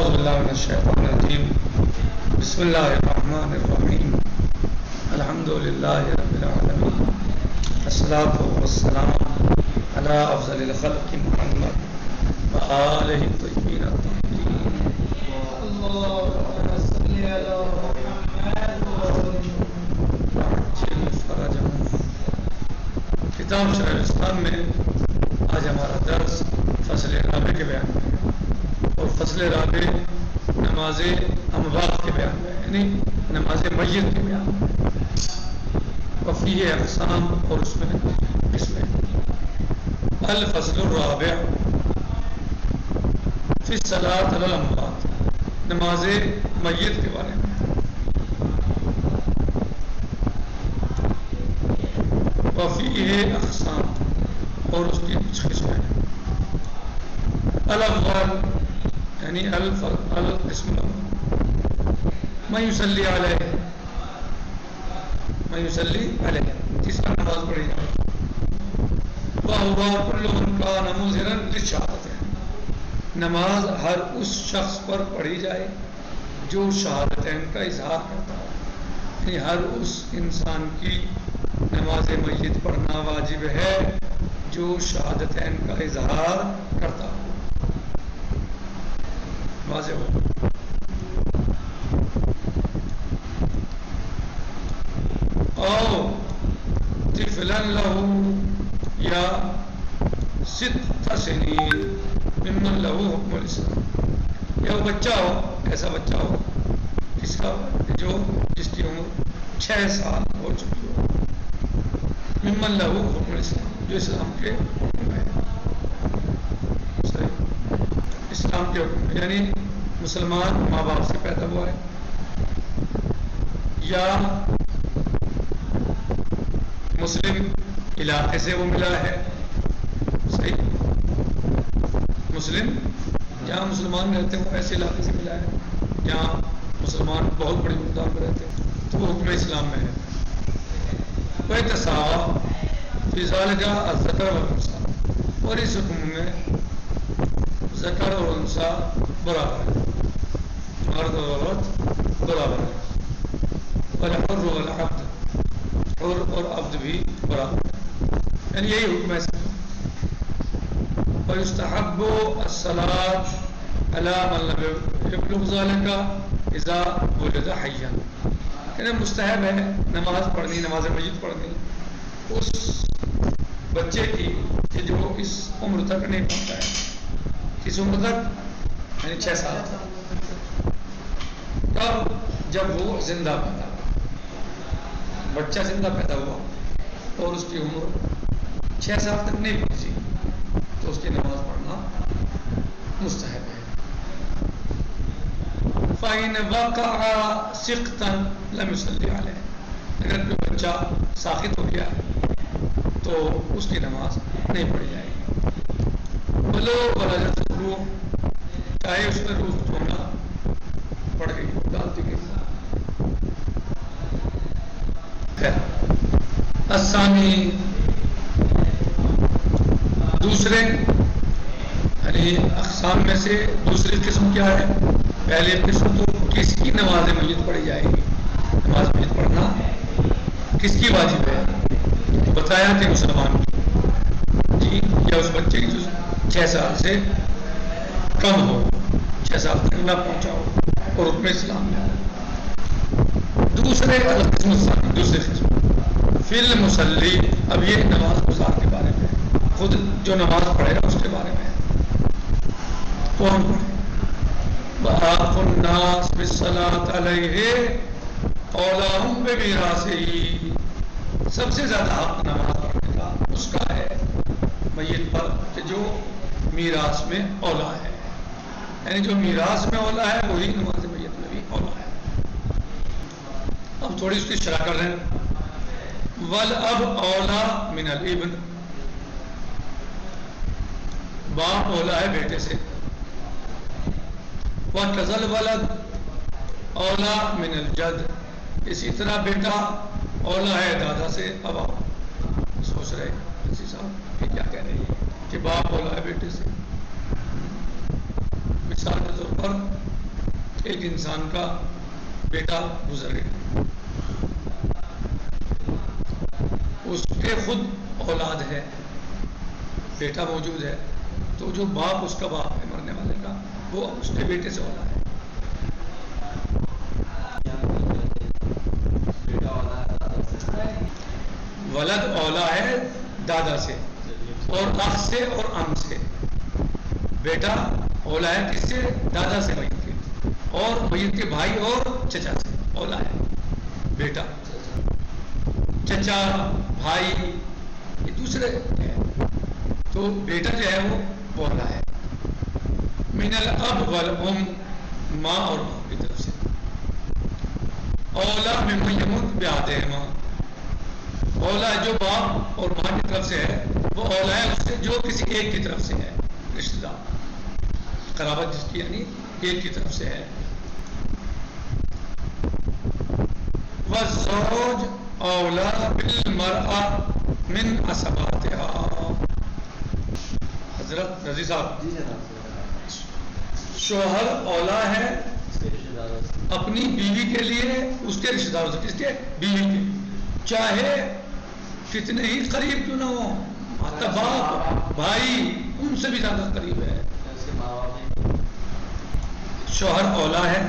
اعوذ باللہ من الشیطان الرجیم بسم اللہ الرحمن الرحیم الحمد للہ رب العالمین الصلاۃ والسلام علی افضل الخلق محمد وآلہ الطیبین الطاہرین اللہم صل علی محمد کتاب شرح الاسلام میں آج ہمارا درس فصل رابع کے بیان میں ہے اور فصل رابع نماز اموات کے بیان میں یعنی نماز میت کے بیان میں وفیہ اقسام اور اس میں قسمیں الفصل الرابع فی الصلاۃ علی الاموات نماز میت کے بارے میں وفیہ اقسام اور اس کی کچھ قسمیں الاول یعنی القسم من یصلی علیہ جس پر نماز پڑھی جائے وہو کل من کان مظہرا للشہادتین نماز ہر اس شخص پر پڑھی جائے جو شہادتین کا اظہار کرتا ہو یعنی ہر اس انسان کی نماز میت پڑھنا واجب ہے جو شہادتین کا اظہار کرتا ہو واضح ہو او طفلا له یا ست سنین ممن له حکم الاسلام یا وہ بچہ ہو ایسا بچہ ہو جس کی عمر 6 سال ہو چکی ہو ممن له حکم الاسلام جو اسلام کے حکم ہے اسلام کے حکم یعنی مسلمان ماں باپ سے پیدا ہوا ہے یا مسلم علاقے سے وہ ملا ہے صحیح مسلم جہاں مسلمان رہتے ہیں وہ ایسے علاقے سے ملا ہے جہاں مسلمان بہت بڑی مقدار میں رہتے ہیں تو وہ حکم اسلام میں ہے وَيَتَسَاوَى فِي ذَلِكَ الذَّكَرُ وَالْأُنثىٰ اور اس حکم میں ذکر اور انثیٰ برابر ہے مرد اور عورت برابر ہے والحر والعبد حر اور عبد بھی برابر ہے یعنی یہی حکم ہے وَيُسْتَحَبُّ الصَّلَاةُ عَلَى مَن لَّمْ يَبْلُغْ ذَلِكَ إِذَا وُلِدَ حَيًّا یعنی مستحب ہے نماز پڑھنی نماز میت پڑھنی اس بچے کی کہ جو اس عمر تک نہیں پہنچا ہے کس عمر تک یعنی 6 سال تب جب وہ زندہ پیدا ہوا بچہ زندہ پیدا ہوا اور اس کی عمر 6 سال تک نہیں پہنچی تو اس کی نماز پڑھنا مستحب ہے فَإِنْ وَقَعَ سِقْطًا لَمْ يُصَلِّ عَلَيْهِ اگر کوئی بچہ ساقط ہو گیا تو اس کی نماز نہیں پڑھی جائے گی بلو ولجت روح چاہے اس میں روح دھونا پڑ گئی ڈالتی گئی الثانی دوسرے یعنی اقسام میں سے دوسری قسم کیا ہے پہلی قسم تو کس کی نماز میت پڑھی جائے گی نماز میت پڑھنا کس کی واجب ہے بتایا کہ مسلمان کی جی یا اس بچے کی جو 6 سال سے کم ہو 6 سال تک نہ پہنچا ہو اور حکم اسلام میں دوسرے قسم دوسری قسم فی المصلی اب یہ نماز گزار کے بارے میں خود جو نماز پڑھے گا اس کے بارے میں کون پڑھے وَآخُ النَّاسِ بِالصَّلَاةِ عَلَيْهِ اولاہم بِمِيرَاثِهِ سب سے زیادہ حق نماز پڑھنے کا اس کا ہے میت پر کہ جو میراث میں اولا ہے یعنی جو میراث میں اولا ہے وہی نماز میت میں بھی اولا ہے اب تھوڑی اس کی شرح کر رہے ہیں وَالْأَبْ اولا من الابن باپ اولا ہے بیٹے سے وَكَذَا الْوَلَدْ اولا من الجد اسی طرح بیٹا اولا ہے دادا سے اب آپ سوچ رہے اسی صاحب کہ کیا کہہ رہے ہیں کہ باپ اولا ہے بیٹے سے مثال کے طور پر ایک انسان کا بیٹا گزر گیا، اس کے خود اولاد ہے، بیٹا موجود ہے، تو جو باپ اس کا باپ ہے مرنے والے کا، وہ اس کے بیٹے سے اولا ہے۔ ولد اولا ہے دادا سے اور اخ سے اور ام سے، بیٹا اولا ہے کس سے؟ دادا سے میت کے، اور میت کے بھائی اور چچا سے اولا ہے بیٹا۔ چچا بھائی یہ دوسرے ہیں، تو بیٹا جو ہے وہ اولا ہے۔ من الاب والام، ماں اور باپ کی طرف سے۔ اولا ممن یموت بأحدہما، اولا جو باپ اور ماں کی طرف سے ہے وہ اولا ہے اس سے جو کسی ایک کی طرف سے ہے، رشتہ دار قرابت جس کی یعنی ایک کی طرف سے ہے۔ والزوج اولا بالمرأة من عصباتها، حضرت رضی صاحب شوہر اولا ہے اپنی بیوی کے لیے اس کے رشتہ داروں سے، کس کے؟ بیوی کے، چاہے کتنے ہی قریب کیوں نہ ہو، باپ بھائی ان سے بھی زیادہ قریب ہے۔ شوہر اولا ہے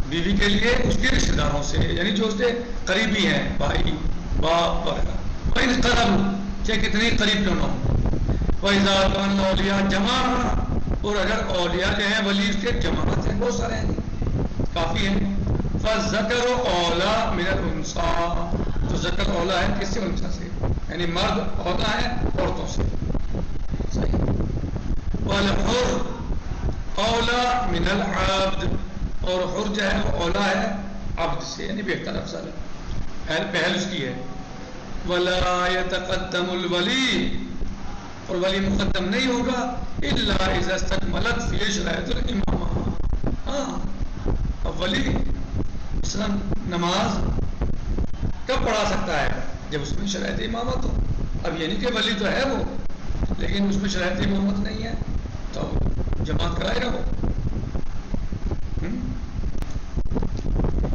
بیوی کے لیے اس کے رشتہ داروں سے، یعنی جو اس کے قریبی ہیں، بھائی باپ وغیرہ، وَإِنْ قَرَبُوا، چاہے کتنے ہی قریب کیوں نہ ہو۔ وَإِذَا كَانَ الْأَوْلِيَاءُ جَمَاعَةً، اور اگر اولیاء جو ہیں ولی اس کے جماعت ہیں، بہت سارے ہیں، کافی ہیں۔ فَالذَّكَرُ أَوْلَىٰ مِنَ الْأُنثىٰ، تو ذکر اولا ہے کس سے؟ انثیٰ سے، یعنی مرد اولا ہے عورتوں سے، صحیح۔ وَالْحُرُّ أَوْلَىٰ مِنَ الْعَبْدِ، اور حر جو ہے وہ اولا ہے عبد سے، یعنی بہتر افضل ہے، پہل اس کی ہے۔ وَلَا يَتَقَدَّمُ الْوَلِيُّ، اور ولی مقدم نہیں ہوگا إِلَّا إِذَا اسْتَكْمَلَتْ فِيهِ شَرَائِطُ الْإِمَامَةِ، ہاں اب ولی مثلا نماز کب پڑھا سکتا ہے؟ جب اس میں شرائط امامت ہو۔ اب یہ نہیں کہ ولی تو ہے وہ لیکن اس میں شرائط امامت نہیں ہے، تو جماعت کرائے گا وہ۔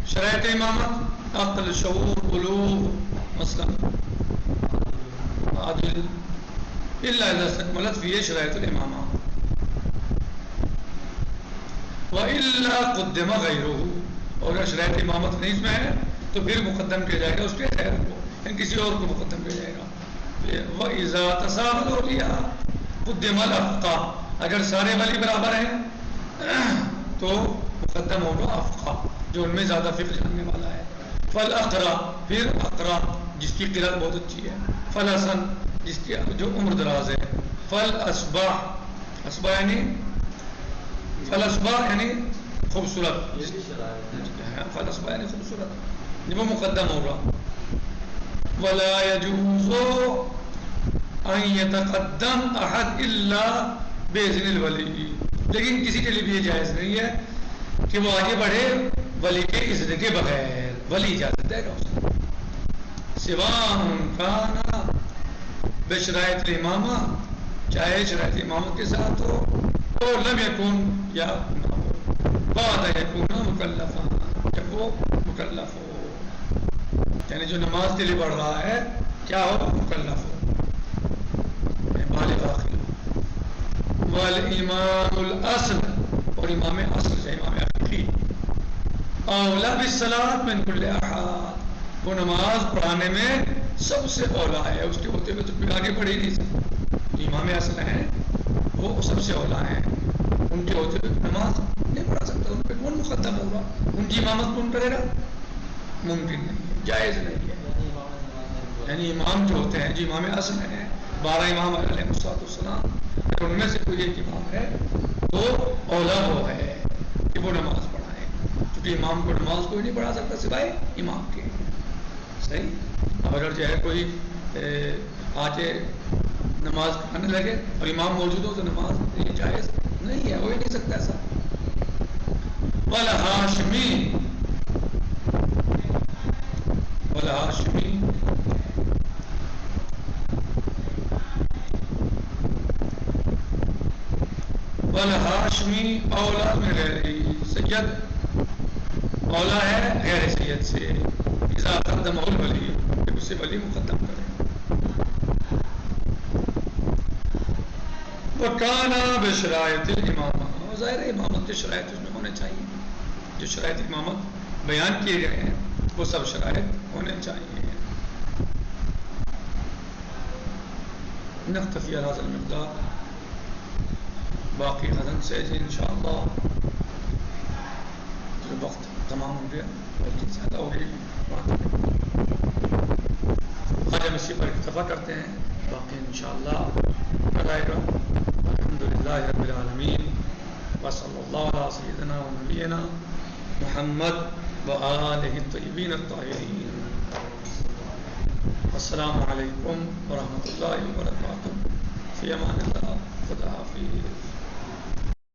شرائط امامت عقل، شعور، بلوغ، مثلا عادل، الا اذا استكملت فيه شرائط الامامہ، والا قدم غیره، اور اگر شرائط امامت نہیں اس میں ہے تو پھر مقدم کیا جائے گا اس کے غیر کو، یعنی کسی اور کو مقدم کیا جائے گا۔ وَإِذَا تَسَاوَى الْأَوْلِيَاءُ قُدِّمَ الْأَفْقَى، اگر سارے ولی برابر ہیں تو مقدم ہوگا افقہ، جو ان میں زیادہ فقہ جاننے والا ہے۔ فَالْأَقْرَى، پھر اقرا جس کی قرأت بہت اچھی ہے۔ فَالْحَسَن، جس کی جو عمر دراز ہے۔ فَالْأَصْبَحُ، اصبع یعنی فَالْأَصْبَحُ یعنی خوبصورت، فَالْأَصْبَحُ یعنی خوبصورت، جب وہ مقدم ہوگا۔ وَلَا يَجُوزُ أَن يَتَقَدَّمَ أَحَدٌ إِلَّا بِإِذْنِ الْوَلِيِّ، لیکن کسی کے لیے بھی یہ جائز نہیں ہے کہ وہ آگے بڑھے ولی کے اذن کے بغیر، ولی اجازت دے گا اس کو۔ سِوَاءً كَانَ بِشَرَائِطِ الْإِمَامَةِ، چاہے شرائط امامت کے ساتھ ہو، اور لم یکن، یا نہ ہو، بعد یکون مکلفا، جب وہ مکلف ہو، یعنی جو نماز کے لیے پڑھ رہا ہے کیا ہو؟ مکلف ہو، بالغ عاقل ہو۔ والامام الاصل، اور امام اصل سے امام حقیقی، اولا بالصلاۃ من کل احد، وہ نماز پڑھانے میں سب سے اولا ہے، اس کے ہوتے ہوئے تو کوئی آگے بڑھ ہی نہیں سکتا۔ امام اصل ہیں وہ سب سے اولا ہیں، ان کے ہوتے ہوئے نماز نہیں پڑھا سکتا، ان پہ کون مقدم ہوگا؟ ان کی امامت کون کرے گا؟ ممکن نہیں ہے، جائز نہیں ہے۔ یعنی امام جو ہوتے ہیں جو امام اصل ہیں، 12 امام علیہ السلام، اگر ان میں سے کوئی ایک امام ہے تو اولا وہ ہے کہ وہ نماز پڑھائے، کیونکہ امام کو نماز کوئی نہیں پڑھا سکتا سوائے امام کے، صحیح۔ اب اگر جو ہے کوئی آ کے نماز پڑھنے لگے اور امام موجود ہو تو نماز یہ جائز نہیں ہے، ہو ہی نہیں سکتا ایسا۔ والہاشمی، والہاشمی والہاشمی اولا من غیرہ، سید اولا ہے غیر سید سے، اذا قدم الولی، جب اسے ولی مقدم کرے. وکانا بشرائط الامامہ، ظاہر ہے امامت کے شرائط اس میں ہونے چاہیے، جو شرائط امامت بیان کیے گئے ہیں وہ سب شرائط ہونے چاہیے. نکتفی علی ھذا المقدار، باقی غزن سے جی انشاءاللہ. جو وقت تمام ہو گیا، بلکہ زیادہ ہو گئی، آج ہم اسی پر اکتفا کرتے ہیں. باقی انشاءاللہ کل آئے گا. الحمدللہ رب العالمین، وصلی اللہ علی سیدنا و نبینا محمد و آلہ الطیبین الطاہرین. السلام علیکم ورحمۃ اللہ وبرکاتہ. فی امان اللہ. خدا حافظ.